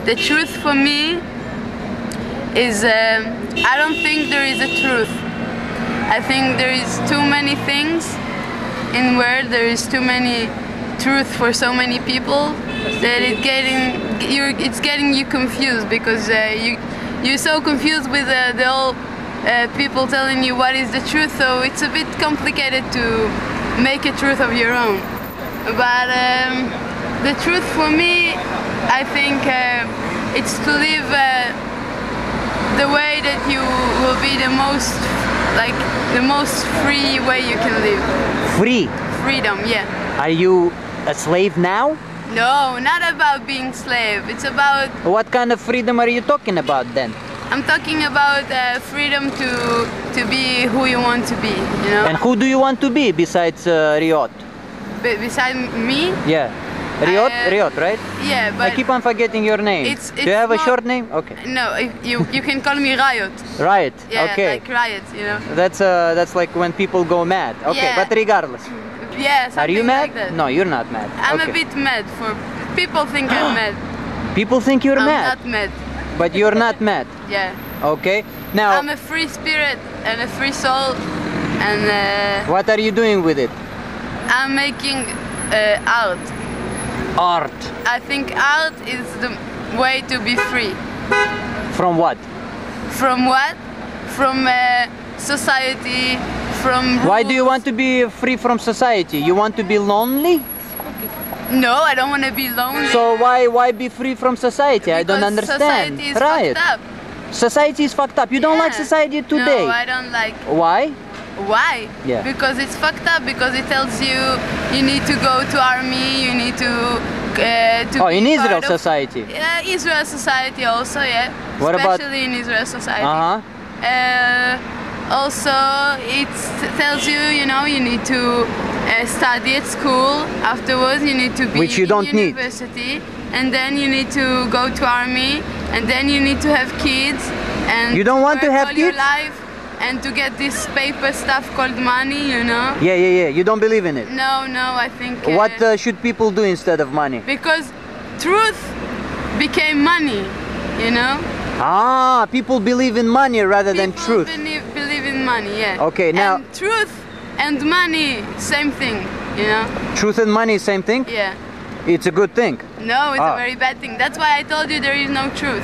The truth for me is, I don't think there is a truth. I think there is too many things in world, there is too many truth for so many people that it's getting you confused, because you're so confused with the whole people telling you what is the truth, so it's a bit complicated to make a truth of your own. But the truth for me, I think it's to live the way that you will be the most free way you can live. Free? Freedom, yeah. Are you a slave now? No, not about being slave. It's about... What kind of freedom are you talking about then? I'm talking about freedom to be who you want to be, you know? And who do you want to be besides Riot? Beside me? Yeah. Riot? Riot, right? Yeah, but... I keep on forgetting your name. Do you have a short name? Okay. No, you can call me Riot. Riot, yeah, okay. Like Riot, you know? That's like when people go mad. Okay, yeah. But regardless. Yeah, are you mad? Like that. No, you're not mad. I'm okay. a bit mad. People think I'm mad. People think you're mad? I'm not mad. But you're not mad? Yeah. Okay. Now... I'm a free spirit and a free soul, and... what are you doing with it? I'm making art. Art? I think art is the way to be free. From what? From what? From society, from rules. Why do you want to be free from society? You want to be lonely? No, I don't want to be lonely. So why be free from society? Because I don't understand. Society is fucked up. Society is fucked up. You don't like society today? No, I don't like. Why? Why? Yeah. Because it's fucked up. Because it tells you need to go to army. You need to. Oh, in Israel society. Yeah, Israel society also. Yeah. What Especially in Israel society. Also, it tells you, you need to study at school. Afterwards, you need to be Which you don't in university, and then you need to go to army, and then you need to have kids. And you don't want to have all kids? Your life, and to get this paper stuff called money, you know. Yeah. You don't believe in it? No, I think. What should people do instead of money? Because truth became money, you know. Ah, people believe in money rather than truth. Believe in money, yeah. Okay, now... And truth and money, same thing, you know? Truth and money, same thing? Yeah. It's a good thing? No, it's a very bad thing. That's why I told you there is no truth.